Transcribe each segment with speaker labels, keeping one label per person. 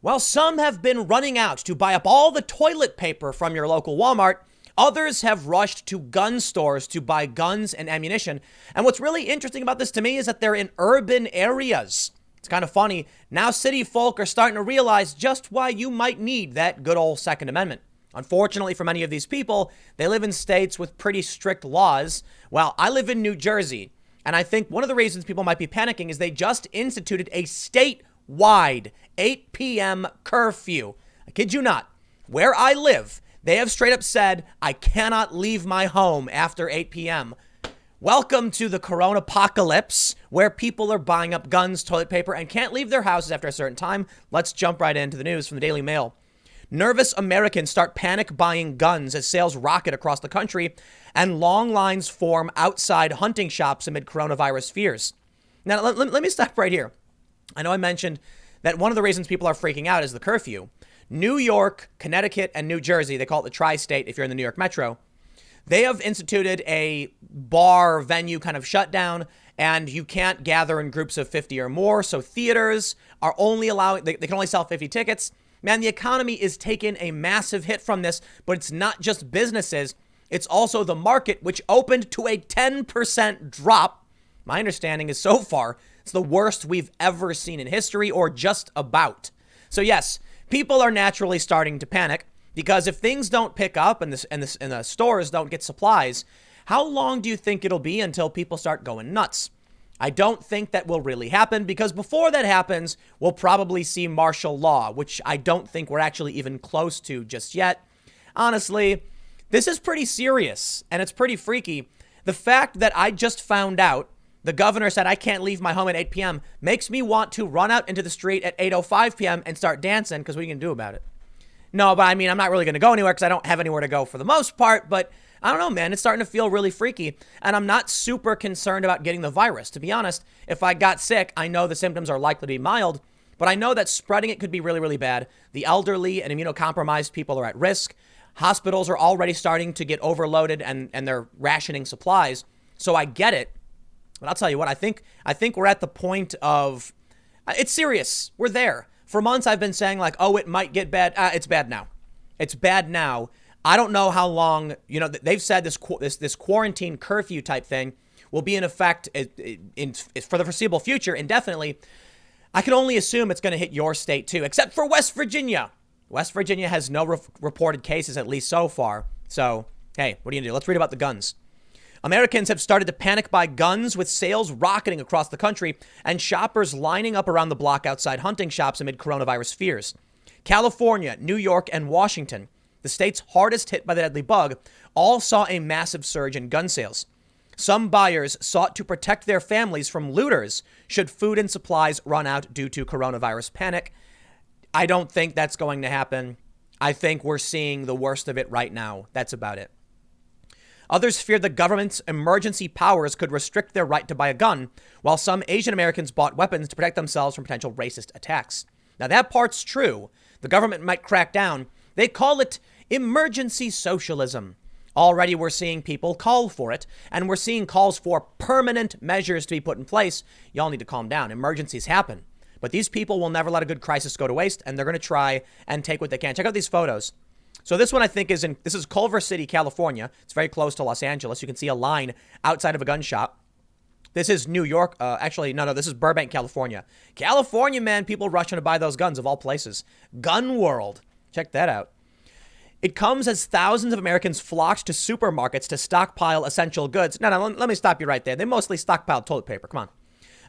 Speaker 1: While some have been running out to buy up all the toilet paper from your local Walmart, others have rushed to gun stores to buy guns and ammunition. And what's really interesting about this to me is that they're in urban areas. It's kind of funny. Now city folk are starting to realize just why you might need that good old Second Amendment. Unfortunately for many of these people, they live in states with pretty strict laws. Well, I live in New Jersey, and I think one of the reasons people might be panicking is they just instituted a statewide 8 p.m. curfew. I kid you not. Where I live, they have straight up said, I cannot leave my home after 8 p.m. Welcome to the corona apocalypse, where people are buying up guns, toilet paper, and can't leave their houses after a certain time. Let's jump right into the news from the Daily Mail. Nervous Americans start panic buying guns as sales rocket across the country, and long lines form outside hunting shops amid coronavirus fears. Now, let me stop right here. I know I mentioned that one of the reasons people are freaking out is the curfew. New York, Connecticut, and New Jersey, they call it the tri-state if you're in the New York metro, they have instituted a bar venue kind of shutdown, and you can't gather in groups of 50 or more. So theaters are only allowing, they can only sell 50 tickets. Man, the economy is taking a massive hit from this, but it's not just businesses. It's also the market, which opened to a 10% drop. My understanding is so far, it's the worst we've ever seen in history, or just about. So yes, people are naturally starting to panic. Because if things don't pick up and the stores don't get supplies, how long do you think it'll be until people start going nuts? I don't think that will really happen, because before that happens, we'll probably see martial law, which I don't think we're actually even close to just yet. Honestly, this is pretty serious and it's pretty freaky. The fact that I just found out the governor said I can't leave my home at 8 p.m. makes me want to run out into the street at 8:05 p.m. and start dancing, because what are you going to do about it? No, but I mean, I'm not really going to go anywhere because I don't have anywhere to go for the most part. But I don't know, man. It's starting to feel really freaky. And I'm not super concerned about getting the virus. To be honest, if I got sick, I know the symptoms are likely to be mild. But I know that spreading it could be really, really bad. The elderly and immunocompromised people are at risk. Hospitals are already starting to get overloaded and they're rationing supplies. So I get it. But I'll tell you what, I think we're at the point of, it's serious. We're there. For months, I've been saying like, oh, it might get bad. It's bad now. It's bad now. I don't know how long, they've said this quarantine curfew type thing will be in effect for the foreseeable future indefinitely. I can only assume it's going to hit your state too, except for West Virginia. West Virginia has no reported cases, at least so far. So, hey, what are you going to do? Let's read about the guns. Americans have started to panic buy guns, with sales rocketing across the country and shoppers lining up around the block outside hunting shops amid coronavirus fears. California, New York, and Washington, the states hardest hit by the deadly bug, all saw a massive surge in gun sales. Some buyers sought to protect their families from looters should food and supplies run out due to coronavirus panic. I don't think that's going to happen. I think we're seeing the worst of it right now. That's about it. Others fear the government's emergency powers could restrict their right to buy a gun, while some Asian Americans bought weapons to protect themselves from potential racist attacks. Now, that part's true. The government might crack down. They call it emergency socialism. Already we're seeing people call for it, and we're seeing calls for permanent measures to be put in place. Y'all need to calm down. Emergencies happen. But these people will never let a good crisis go to waste, and they're going to try and take what they can. Check out these photos. So this one I think this is Culver City, California. It's very close to Los Angeles. You can see a line outside of a gun shop. This is New York. This is Burbank, California. California, man, people rushing to buy those guns of all places. Gun World. Check that out. It comes as thousands of Americans flocked to supermarkets to stockpile essential goods. No, let me stop you right there. They mostly stockpiled toilet paper. Come on.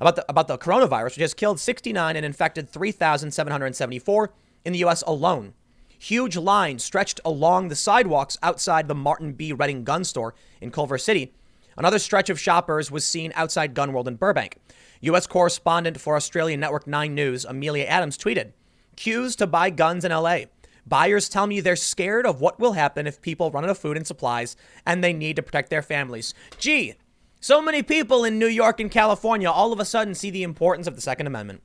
Speaker 1: About the coronavirus, which has killed 69 and infected 3,774 in the U.S. alone. Huge lines stretched along the sidewalks outside the Martin B. Redding gun store in Culver City. Another stretch of shoppers was seen outside Gun World in Burbank. U.S. correspondent for Australian Network 9 News, Amelia Adams, tweeted, "Queues to buy guns in L.A. Buyers tell me they're scared of what will happen if people run out of food and supplies and they need to protect their families." Gee, so many people in New York and California all of a sudden see the importance of the Second Amendment.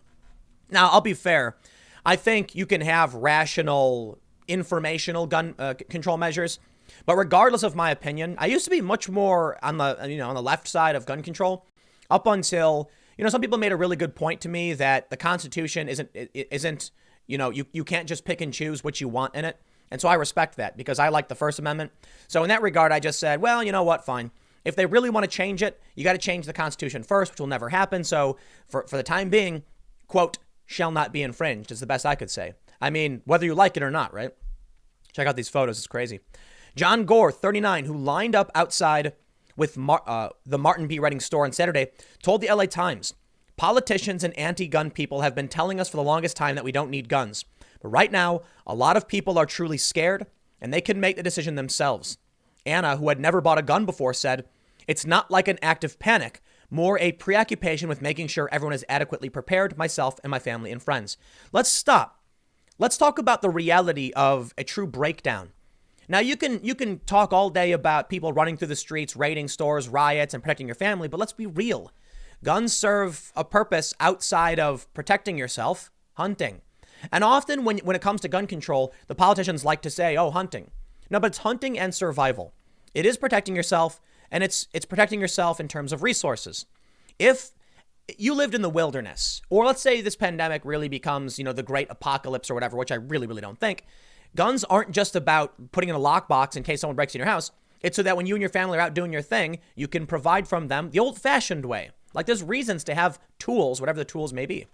Speaker 1: Now, I'll be fair. I think you can have rational informational gun control measures, but regardless of my opinion, I used to be much more on the left side of gun control up until, some people made a really good point to me that the Constitution isn't you can't just pick and choose what you want in it. And so I respect that because I like the First Amendment. So in that regard, I just said, well, you know what? Fine. If they really want to change it, you got to change the Constitution first, which will never happen. So for the time being, quote, shall not be infringed is the best I could say. I mean, whether you like it or not, right? Check out these photos. It's crazy. John Gore, 39, who lined up outside with the Martin B. Redding store on Saturday, told the LA Times, politicians and anti-gun people have been telling us for the longest time that we don't need guns. But right now, a lot of people are truly scared and they can make the decision themselves. Anna, who had never bought a gun before, said, it's not like an act of panic, more a preoccupation with making sure everyone is adequately prepared, myself and my family and friends. Let's stop. Let's talk about the reality of a true breakdown. Now, you can talk all day about people running through the streets, raiding stores, riots, and protecting your family, but let's be real. Guns serve a purpose outside of protecting yourself, hunting. And often when it comes to gun control, the politicians like to say, oh, hunting. No, but it's hunting and survival. It is protecting yourself, and it's protecting yourself in terms of resources. If you lived in the wilderness, or let's say this pandemic really becomes, the great apocalypse or whatever, which I really, really don't think, guns aren't just about putting in a lockbox in case someone breaks in your house. It's so that when you and your family are out doing your thing, you can provide from them the old-fashioned way. Like there's reasons to have tools, whatever the tools may be.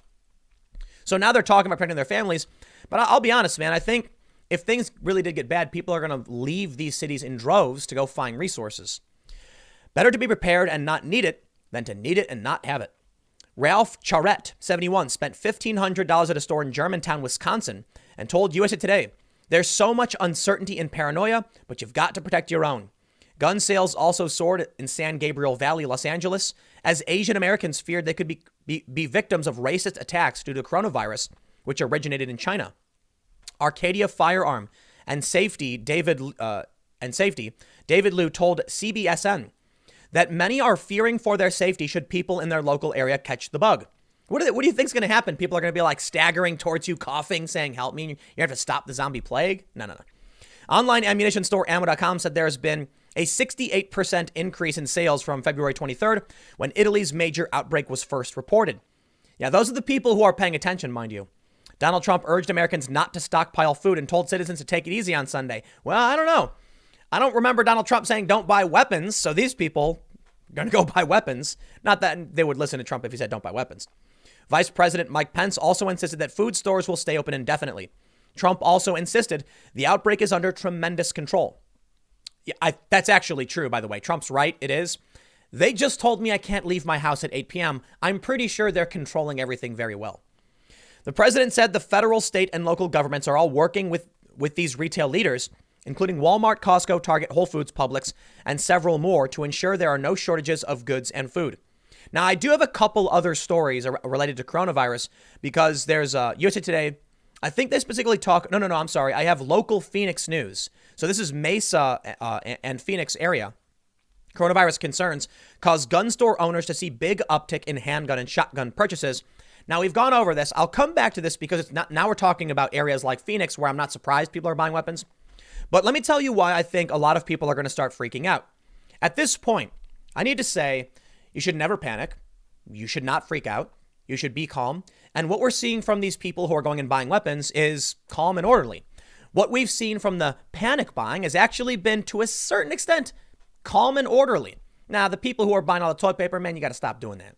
Speaker 1: So now they're talking about protecting their families. But I'll be honest, man, I think if things really did get bad, people are going to leave these cities in droves to go find resources. Better to be prepared and not need it than to need it and not have it. Ralph Charette, 71, spent $1,500 at a store in Germantown, Wisconsin, and told USA Today, there's so much uncertainty and paranoia, but you've got to protect your own. Gun sales also soared in San Gabriel Valley, Los Angeles, as Asian Americans feared they could be victims of racist attacks due to coronavirus, which originated in China. Arcadia Firearm and Safety David Liu told CBSN that many are fearing for their safety should people in their local area catch the bug. What do you think is going to happen? People are going to be like staggering towards you, coughing, saying, help me. You have to stop the zombie plague? No. Online ammunition store ammo.com said there has been a 68% increase in sales from February 23rd, when Italy's major outbreak was first reported. Yeah, those are the people who are paying attention, mind you. Donald Trump urged Americans not to stockpile food and told citizens to take it easy on Sunday. Well, I don't know. I don't remember Donald Trump saying don't buy weapons, so these people are going to go buy weapons. Not that they would listen to Trump if he said don't buy weapons. Vice President Mike Pence also insisted that food stores will stay open indefinitely. Trump also insisted the outbreak is under tremendous control. Yeah, that's actually true, by the way. Trump's right. It is. They just told me I can't leave my house at 8 p.m. I'm pretty sure they're controlling everything very well. The president said the federal, state, and local governments are all working with these retail leaders, including Walmart, Costco, Target, Whole Foods, Publix, and several more, to ensure there are no shortages of goods and food. Now, I do have a couple other stories related to coronavirus because there's USA Today. I think they specifically talk. No, I'm sorry. I have local Phoenix news. So this is Mesa and Phoenix area. Coronavirus concerns cause gun store owners to see big uptick in handgun and shotgun purchases. Now, we've gone over this. I'll come back to this because it's not, now we're talking about areas like Phoenix where I'm not surprised people are buying weapons. But let me tell you why I think a lot of people are going to start freaking out. At this point, I need to say you should never panic. You should not freak out. You should be calm. And what we're seeing from these people who are going and buying weapons is calm and orderly. What we've seen from the panic buying has actually been, to a certain extent, calm and orderly. Now, the people who are buying all the toilet paper, man, you got to stop doing that.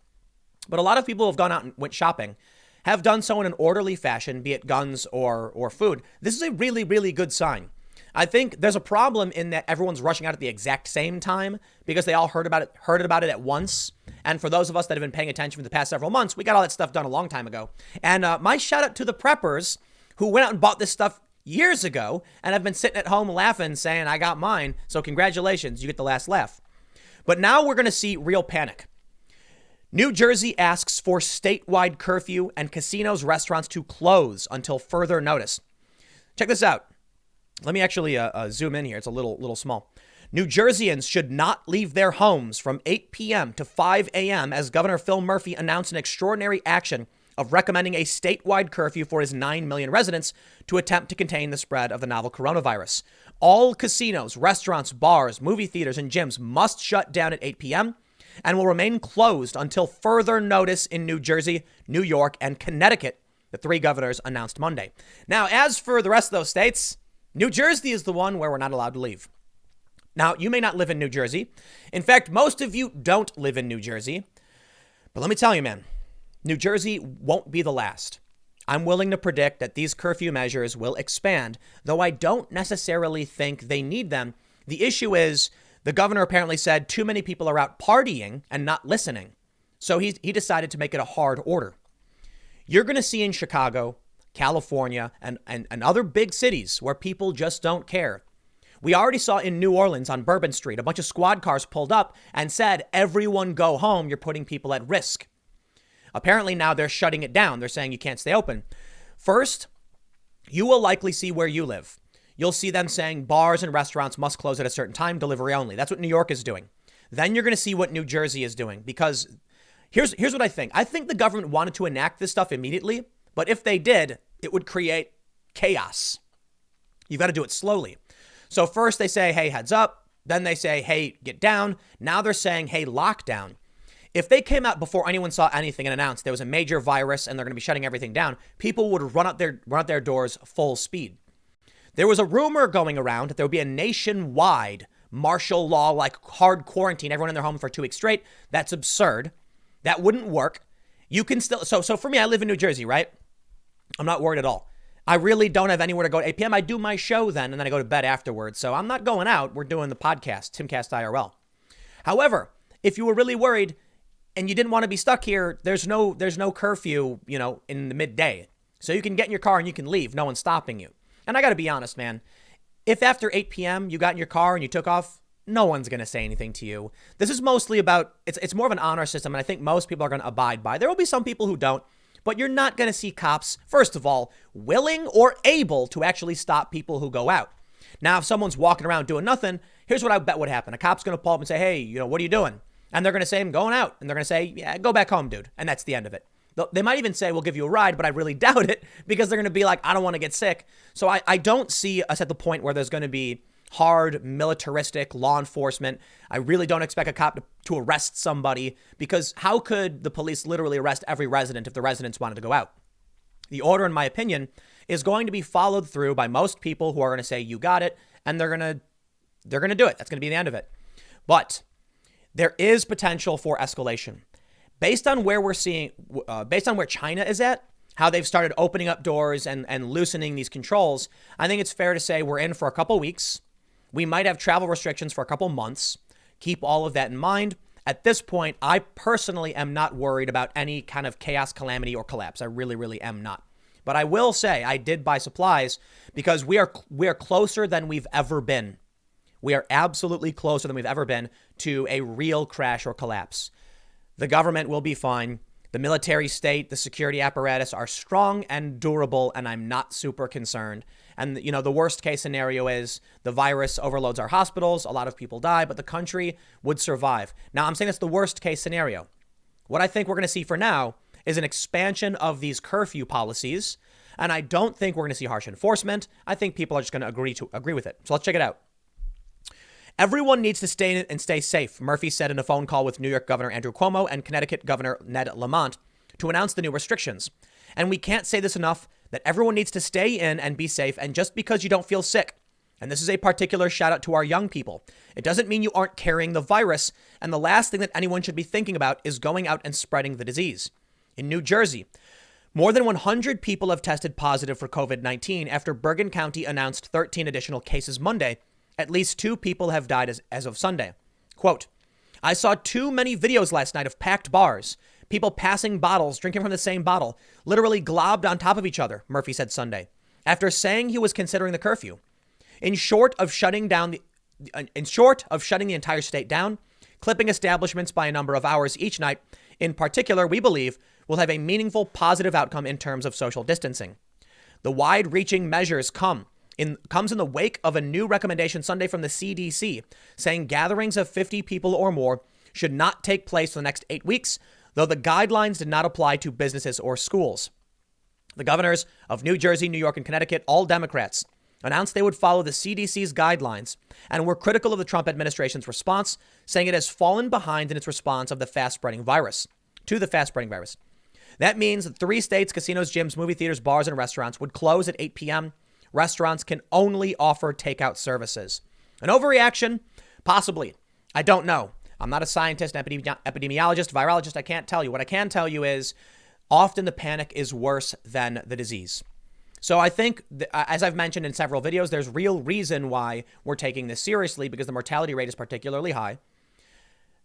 Speaker 1: But a lot of people who have gone out and went shopping have done so in an orderly fashion, be it guns or food. This is a really, really good sign. I think there's a problem in that everyone's rushing out at the exact same time because they all heard about it at once. And for those of us that have been paying attention for the past several months, we got all that stuff done a long time ago. And my shout out to the preppers who went out and bought this stuff years ago and have been sitting at home laughing, saying, I got mine. So congratulations, you get the last laugh. But now we're going to see real panic. New Jersey asks for statewide curfew and casinos, restaurants to close until further notice. Check this out. Let me actually zoom in here. It's a little small. New Jerseyans should not leave their homes from 8 p.m. to 5 a.m. as Governor Phil Murphy announced an extraordinary action of recommending a statewide curfew for his 9 million residents to attempt to contain the spread of the novel coronavirus. All casinos, restaurants, bars, movie theaters, and gyms must shut down at 8 p.m. and will remain closed until further notice in New Jersey, New York, and Connecticut, the 3 governors announced Monday. Now, as for the rest of those states, New Jersey is the one where we're not allowed to leave. Now, you may not live in New Jersey. In fact, most of you don't live in New Jersey. But let me tell you, man, New Jersey won't be the last. I'm willing to predict that these curfew measures will expand, though I don't necessarily think they need them. The issue is the governor apparently said too many people are out partying and not listening. So he decided to make it a hard order. You're going to see in Chicago, California, and other big cities where people just don't care. We already saw in New Orleans on Bourbon Street, a bunch of squad cars pulled up and said, everyone go home. You're putting people at risk. Apparently now they're shutting it down. They're saying you can't stay open. First, you will likely see where you live. You'll see them saying bars and restaurants must close at a certain time, delivery only. That's what New York is doing. Then you're going to see what New Jersey is doing, because here's what I think. I think the government wanted to enact this stuff immediately, but if they did, it would create chaos. You've got to do it slowly. So first they say, hey, heads up. Then they say, hey, get down. Now they're saying, hey, lockdown. If they came out before anyone saw anything and announced there was a major virus and they're going to be shutting everything down, people would run out their doors full speed. There was a rumor going around that there would be a nationwide martial law, like hard quarantine, everyone in their home for 2 weeks straight. That's absurd. That wouldn't work. You can still, so for me, I live in New Jersey, right? I'm not worried at all. I really don't have anywhere to go at 8 p.m. I do my show then, and then I go to bed afterwards. So I'm not going out. We're doing the podcast, Timcast IRL. However, if you were really worried and you didn't want to be stuck here, there's no curfew, in the midday. So you can get in your car and you can leave. No one's stopping you. And I got to be honest, man. If after 8 p.m. you got in your car and you took off, no one's going to say anything to you. This is mostly about, it's more of an honor system, and I think most people are going to abide by. There will be some people who don't. But you're not going to see cops, first of all, willing or able to actually stop people who go out. Now, if someone's walking around doing nothing, here's what I bet would happen. A cop's going to pull up and say, hey, what are you doing? And they're going to say, I'm going out. And they're going to say, yeah, go back home, dude. And that's the end of it. They might even say, we'll give you a ride, but I really doubt it, because they're going to be like, I don't want to get sick. So I don't see us at the point where there's going to be hard militaristic law enforcement. I really don't expect a cop to arrest somebody, because how could the police literally arrest every resident if the residents wanted to go out? The order, in my opinion, is going to be followed through by most people who are going to say, you got it. And they're going to do it. That's going to be the end of it. But there is potential for escalation based on where we're seeing, based on where China is at, how they've started opening up doors and loosening these controls. I think it's fair to say we're in for a couple weeks. We might have travel restrictions for a couple months. Keep all of that in mind. At this point, I personally am not worried about any kind of chaos, calamity, or collapse. I really, really am not. But I will say I did buy supplies because we are closer than we've ever been. We are absolutely closer than we've ever been to a real crash or collapse. The government will be fine. The military state, the security apparatus are strong and durable, and I'm not super concerned. And, the worst case scenario is the virus overloads our hospitals. A lot of people die, but the country would survive. Now, I'm saying that's the worst case scenario. What I think we're going to see for now is an expansion of these curfew policies. And I don't think we're going to see harsh enforcement. I think people are just going to agree with it. So let's check it out. Everyone needs to stay safe, Murphy said in a phone call with New York Governor Andrew Cuomo and Connecticut Governor Ned Lamont to announce the new restrictions. And we can't say this enough, that everyone needs to stay in and be safe. And just because you don't feel sick, and this is a particular shout out to our young people, it doesn't mean you aren't carrying the virus. And the last thing that anyone should be thinking about is going out and spreading the disease. In New Jersey, more than 100 people have tested positive for COVID-19 after Bergen County announced 13 additional cases Monday. At least 2 people have died as of Sunday. Quote, I saw too many videos last night of packed bars, people passing bottles, drinking from the same bottle, literally globbed on top of each other, Murphy said Sunday, after saying he was considering the curfew. In short of shutting the entire state down, clipping establishments by a number of hours each night, in particular, we believe, will have a meaningful positive outcome in terms of social distancing. The wide-reaching measures comes in the wake of a new recommendation Sunday from the CDC saying gatherings of 50 people or more should not take place for the next 8 weeks, though the guidelines did not apply to businesses or schools. The governors of New Jersey, New York, and Connecticut, all Democrats, announced they would follow the CDC's guidelines and were critical of the Trump administration's response, saying it has fallen behind in its response to the fast-spreading virus. That means that 3 states, casinos, gyms, movie theaters, bars, and restaurants would close at 8 p.m. Restaurants can only offer takeout services. An overreaction? Possibly. I don't know. I'm not a scientist, epidemiologist, virologist. I can't tell you. What I can tell you is often the panic is worse than the disease. So I think, as I've mentioned in several videos, there's real reason why we're taking this seriously because the mortality rate is particularly high.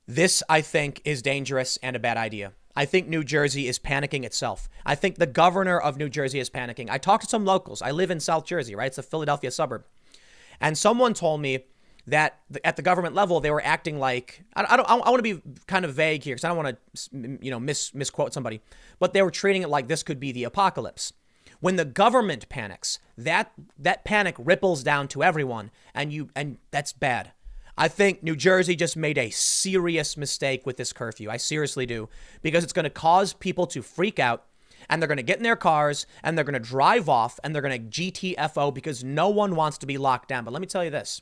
Speaker 1: This, I think, is dangerous and a bad idea. I think New Jersey is panicking itself. I think the governor of New Jersey is panicking. I talked to some locals. I live in South Jersey, right? It's a Philadelphia suburb. And someone told me that at the government level, they were acting like, I want to be kind of vague here because I don't want to, misquote somebody, but they were treating it like this could be the apocalypse. When the government panics, that panic ripples down to everyone, and that's bad. I think New Jersey just made a serious mistake with this curfew. I seriously do, because it's going to cause people to freak out, and they're going to get in their cars, and they're going to drive off, and they're going to GTFO because no one wants to be locked down. But let me tell you this.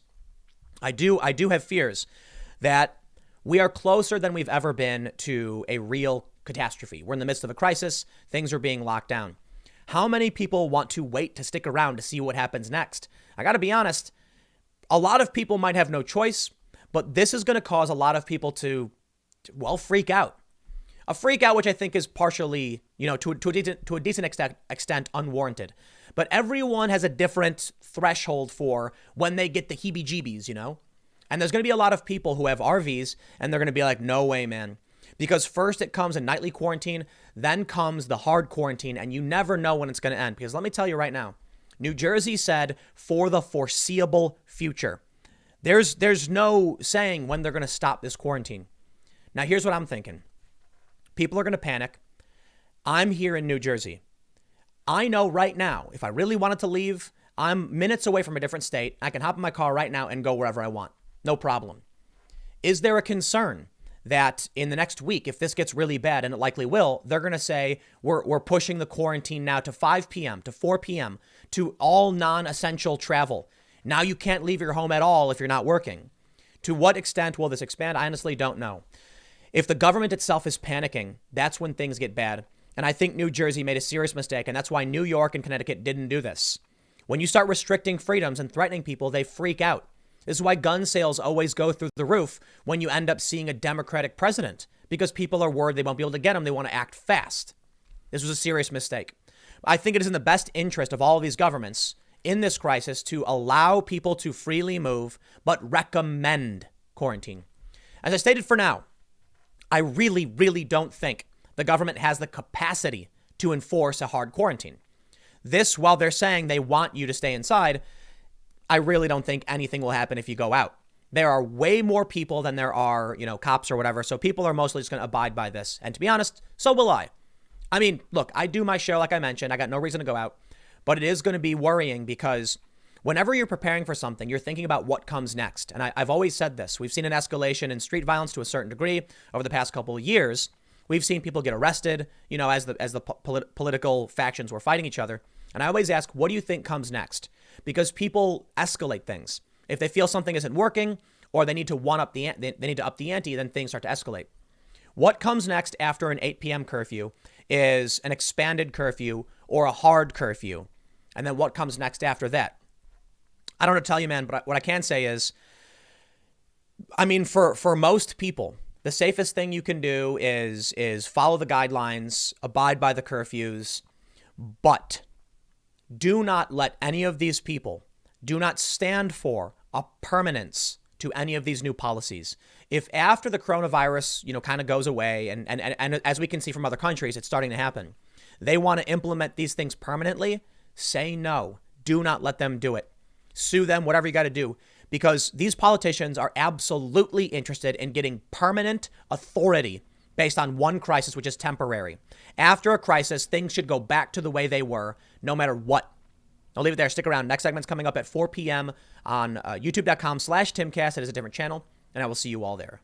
Speaker 1: I do have fears that we are closer than we've ever been to a real catastrophe. We're in the midst of a crisis. Things are being locked down. How many people want to wait to stick around to see what happens next? I got to be honest. A lot of people might have no choice, but this is going to cause a lot of people to freak out. A freak out, which I think is partially, to a decent extent unwarranted. But everyone has a different threshold for when they get the heebie-jeebies, And there's going to be a lot of people who have RVs, and they're going to be like, no way, man. Because first it comes a nightly quarantine, then comes the hard quarantine, and you never know when it's going to end. Because let me tell you right now, New Jersey said for the foreseeable future. There's no saying when they're going to stop this quarantine. Now, here's what I'm thinking. People are going to panic. I'm here in New Jersey. I know right now, if I really wanted to leave, I'm minutes away from a different state. I can hop in my car right now and go wherever I want. No problem. Is there a concern that in the next week, if this gets really bad, and it likely will, they're going to say, we're pushing the quarantine now to 5 p.m., to 4 p.m., to all non-essential travel. Now you can't leave your home at all if you're not working. To what extent will this expand? I honestly don't know. If the government itself is panicking, that's when things get bad. And I think New Jersey made a serious mistake, and that's why New York and Connecticut didn't do this. When you start restricting freedoms and threatening people, they freak out. This is why gun sales always go through the roof when you end up seeing a Democratic president, because people are worried they won't be able to get him. They want to act fast. This was a serious mistake. I think it is in the best interest of all of these governments in this crisis to allow people to freely move, but recommend quarantine. As I stated for now, I really, really don't think the government has the capacity to enforce a hard quarantine. This, while they're saying they want you to stay inside, I really don't think anything will happen if you go out. There are way more people than there are, cops or whatever. So people are mostly just going to abide by this. And to be honest, so will I. I mean, look, I do my show, like I mentioned. I got no reason to go out. But it is going to be worrying because whenever you're preparing for something, you're thinking about what comes next. And I've always said this. We've seen an escalation in street violence to a certain degree over the past couple of years. We've seen people get arrested, as the political factions were fighting each other. And I always ask, what do you think comes next? Because people escalate things. If they feel something isn't working or they need to up the ante, then things start to escalate. What comes next after an 8 p.m. curfew is an expanded curfew or a hard curfew. And then what comes next after that? I don't know to tell you, man, but what I can say is, for most people, the safest thing you can do is follow the guidelines, abide by the curfews, but do not let any of these people, do not stand for a permanence to any of these new policies. If after the coronavirus, kind of goes away, and as we can see from other countries, it's starting to happen, they want to implement these things permanently, say no. Do not let them do it. Sue them, whatever you got to do, because these politicians are absolutely interested in getting permanent authority based on one crisis, which is temporary. After a crisis, things should go back to the way they were, no matter what. I'll leave it there. Stick around. Next segment's coming up at 4 p.m. on youtube.com/Timcast. It is a different channel, and I will see you all there.